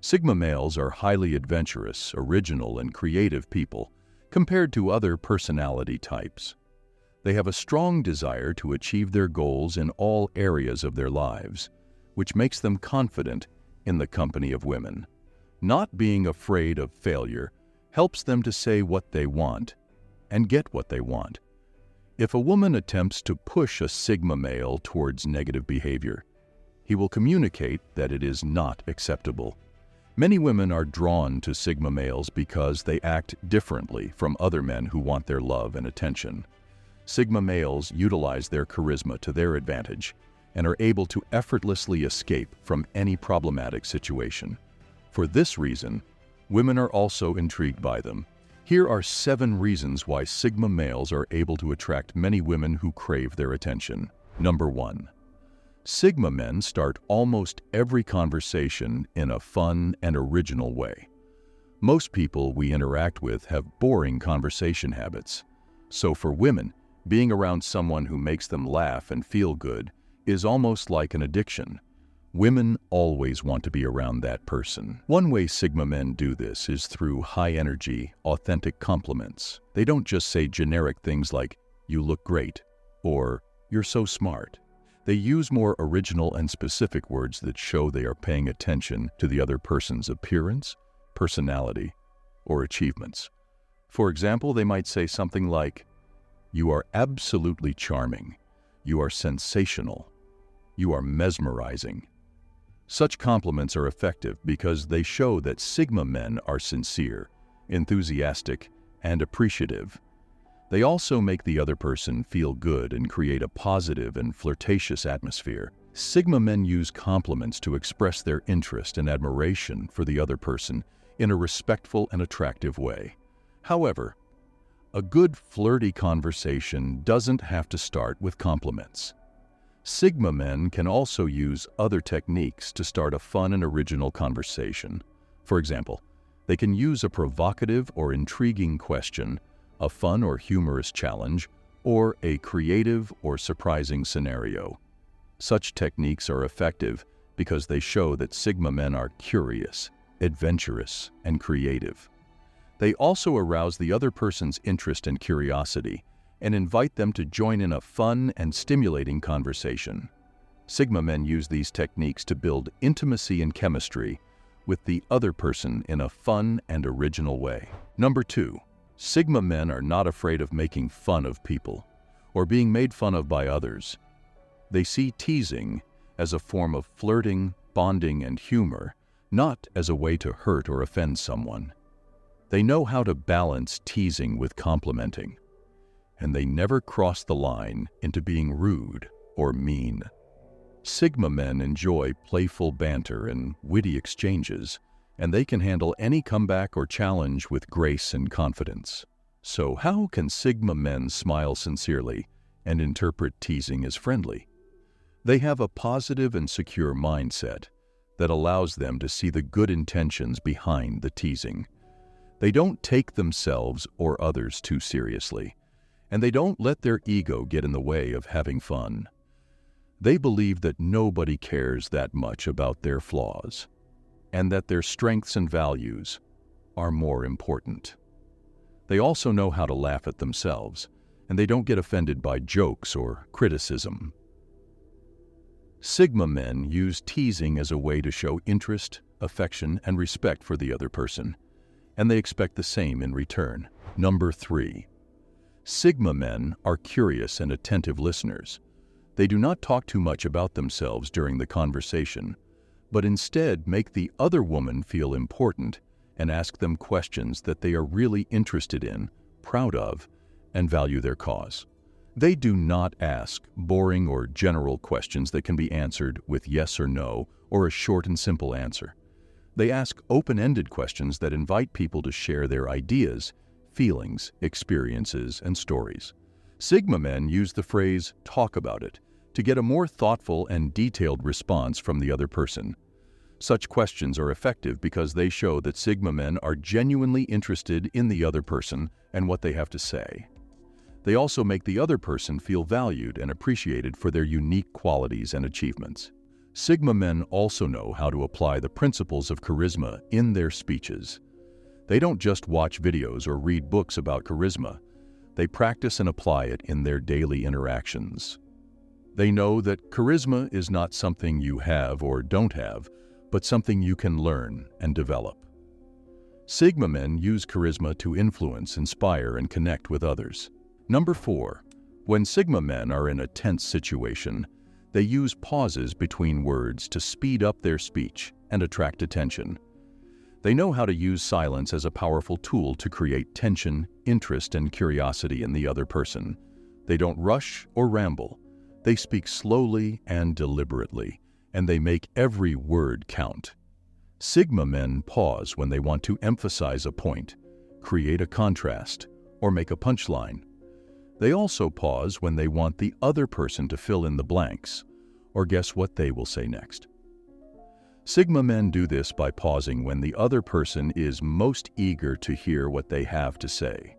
Sigma males are highly adventurous, original, and creative people compared to other personality types. They have a strong desire to achieve their goals in all areas of their lives, which makes them confident in the company of women. Not being afraid of failure helps them to say what they want and get what they want. If a woman attempts to push a Sigma male towards negative behavior, he will communicate that it is not acceptable. Many women are drawn to Sigma males because they act differently from other men who want their love and attention. Sigma males utilize their charisma to their advantage and are able to effortlessly escape from any problematic situation. For this reason, women are also intrigued by them. Here are 7 reasons why Sigma males are able to attract many women who crave their attention. Number 1. Sigma men start almost every conversation in a fun and original way. Most people we interact with have boring conversation habits. So for women, being around someone who makes them laugh and feel good is almost like an addiction. Women always want to be around that person. One way Sigma men do this is through high-energy, authentic compliments. They don't just say generic things like, "You look great," or "You're so smart." They use more original and specific words that show they are paying attention to the other person's appearance, personality, or achievements. For example, they might say something like, "You are absolutely charming. You are sensational. You are mesmerizing." Such compliments are effective because they show that Sigma men are sincere, enthusiastic, and appreciative. They also make the other person feel good and create a positive and flirtatious atmosphere. Sigma men use compliments to express their interest and admiration for the other person in a respectful and attractive way. However, a good flirty conversation doesn't have to start with compliments. Sigma men can also use other techniques to start a fun and original conversation. For example, they can use a provocative or intriguing question, a fun or humorous challenge, or a creative or surprising scenario. Such techniques are effective because they show that Sigma men are curious, adventurous, and creative. They also arouse the other person's interest and curiosity and invite them to join in a fun and stimulating conversation. Sigma men use these techniques to build intimacy and chemistry with the other person in a fun and original way. Number 2. Sigma men are not afraid of making fun of people or being made fun of by others. They see teasing as a form of flirting, bonding, and humor, not as a way to hurt or offend someone. They know how to balance teasing with complimenting, and they never cross the line into being rude or mean. Sigma men enjoy playful banter and witty exchanges, and they can handle any comeback or challenge with grace and confidence. So how can Sigma men smile sincerely and interpret teasing as friendly? They have a positive and secure mindset that allows them to see the good intentions behind the teasing. They don't take themselves or others too seriously, and they don't let their ego get in the way of having fun. They believe that nobody cares that much about their flaws, and that their strengths and values are more important. They also know how to laugh at themselves, and they don't get offended by jokes or criticism. Sigma men use teasing as a way to show interest, affection, and respect for the other person, and they expect the same in return. Number 3. Sigma men are curious and attentive listeners. They do not talk too much about themselves during the conversation, but instead make the other woman feel important and ask them questions that they are really interested in, proud of, and value their cause. They do not ask boring or general questions that can be answered with yes or no or a short and simple answer. They ask open-ended questions that invite people to share their ideas, feelings, experiences, and stories. Sigma men use the phrase "talk about it" to get a more thoughtful and detailed response from the other person. Such questions are effective because they show that Sigma men are genuinely interested in the other person and what they have to say. They also make the other person feel valued and appreciated for their unique qualities and achievements. Sigma men also know how to apply the principles of charisma in their speeches. They don't just watch videos or read books about charisma. They practice and apply it in their daily interactions. They know that charisma is not something you have or don't have, but something you can learn and develop. Sigma men use charisma to influence, inspire, and connect with others. Number 4. When Sigma men are in a tense situation, they use pauses between words to speed up their speech and attract attention. They know how to use silence as a powerful tool to create tension, interest, and curiosity in the other person. They don't rush or ramble. They speak slowly and deliberately, and they make every word count. Sigma men pause when they want to emphasize a point, create a contrast, or make a punchline. They also pause when they want the other person to fill in the blanks, or guess what they will say next. Sigma men do this by pausing when the other person is most eager to hear what they have to say.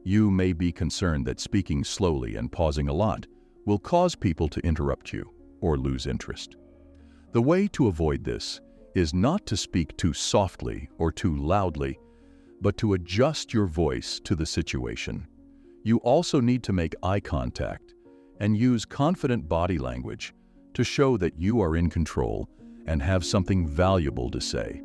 You may be concerned that speaking slowly and pausing a lot will cause people to interrupt you or lose interest. The way to avoid this is not to speak too softly or too loudly, but to adjust your voice to the situation. You also need to make eye contact and use confident body language to show that you are in control and have something valuable to say.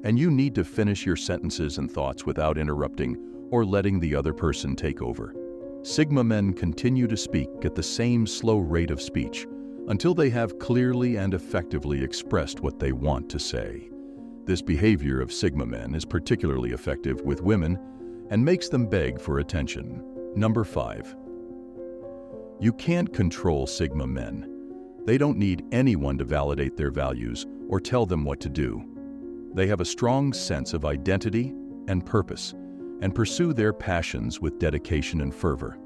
And you need to finish your sentences and thoughts without interrupting or letting the other person take over. Sigma men continue to speak at the same slow rate of speech until they have clearly and effectively expressed what they want to say. This behavior of Sigma men is particularly effective with women and makes them beg for attention. Number 5. You can't control Sigma men. They don't need anyone to validate their values or tell them what to do. They have a strong sense of identity and purpose and pursue their passions with dedication and fervor.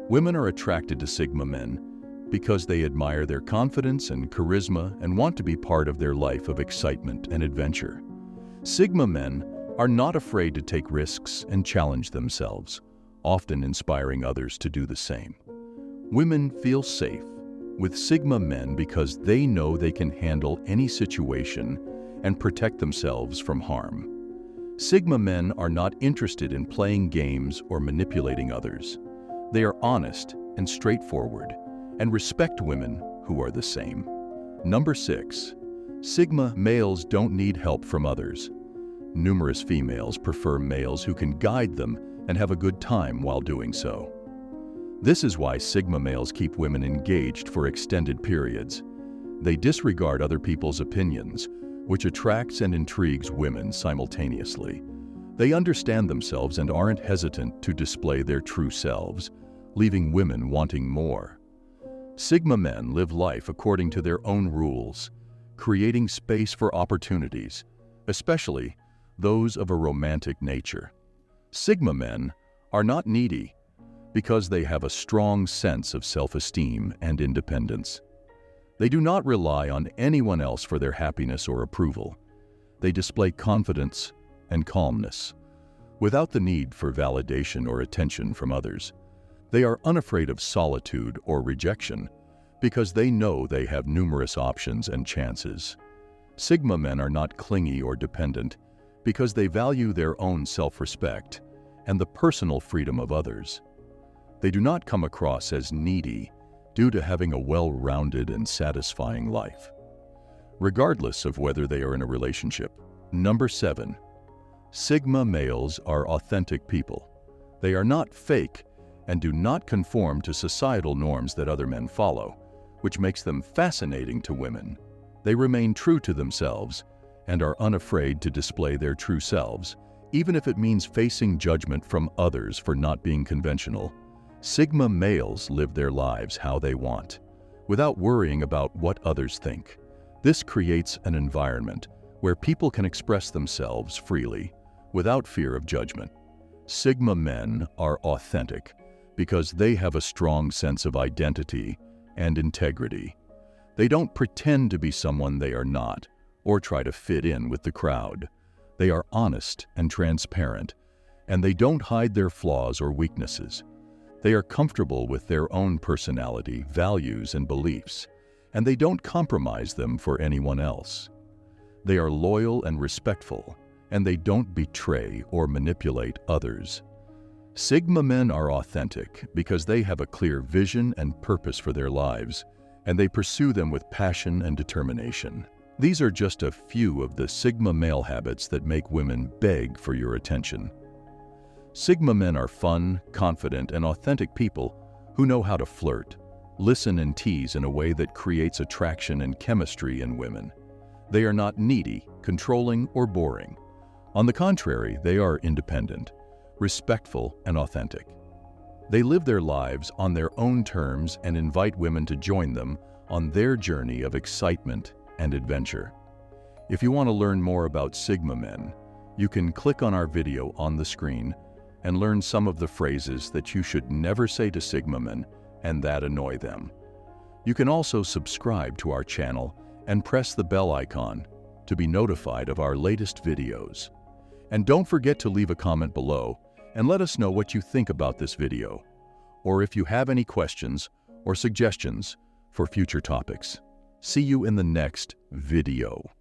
Women are attracted to Sigma men because they admire their confidence and charisma and want to be part of their life of excitement and adventure. Sigma men are not afraid to take risks and challenge themselves, often inspiring others to do the same. Women feel safe with Sigma men because they know they can handle any situation and protect themselves from harm. Sigma men are not interested in playing games or manipulating others. They are honest and straightforward and respect women who are the same. Number 6. Sigma males don't need help from others. Numerous females prefer males who can guide them and have a good time while doing so. This is why Sigma males keep women engaged for extended periods. They disregard other people's opinions, which attracts and intrigues women simultaneously. They understand themselves and aren't hesitant to display their true selves, leaving women wanting more. Sigma men live life according to their own rules, creating space for opportunities, especially those of a romantic nature. Sigma men are not needy because they have a strong sense of self-esteem and independence. They do not rely on anyone else for their happiness or approval. They display confidence and calmness, without the need for validation or attention from others. They are unafraid of solitude or rejection because they know they have numerous options and chances. Sigma men are not clingy or dependent because they value their own self-respect and the personal freedom of others. They do not come across as needy due to having a well-rounded and satisfying life, regardless of whether they are in a relationship. Number 7. Sigma males are authentic people. They are not fake and do not conform to societal norms that other men follow, which makes them fascinating to women. They remain true to themselves and are unafraid to display their true selves, even if it means facing judgment from others for not being conventional. Sigma males live their lives how they want, without worrying about what others think. This creates an environment where people can express themselves freely, without fear of judgment. Sigma men are authentic because they have a strong sense of identity and integrity. They don't pretend to be someone they are not, or try to fit in with the crowd. They are honest and transparent, and they don't hide their flaws or weaknesses. They are comfortable with their own personality, values, and beliefs, and they don't compromise them for anyone else. They are loyal and respectful, and they don't betray or manipulate others. Sigma men are authentic because they have a clear vision and purpose for their lives, and they pursue them with passion and determination. These are just a few of the Sigma male habits that make women beg for your attention. Sigma men are fun, confident, and authentic people who know how to flirt, listen, and tease in a way that creates attraction and chemistry in women. They are not needy, controlling, or boring. On the contrary, they are independent, respectful, and authentic. They live their lives on their own terms and invite women to join them on their journey of excitement and adventure. If you want to learn more about Sigma men, you can click on our video on the screen and learn some of the phrases that you should never say to Sigma men and that annoy them. You can also subscribe to our channel and press the bell icon to be notified of our latest videos. And don't forget to leave a comment below and let us know what you think about this video, or if you have any questions or suggestions for future topics. See you in the next video.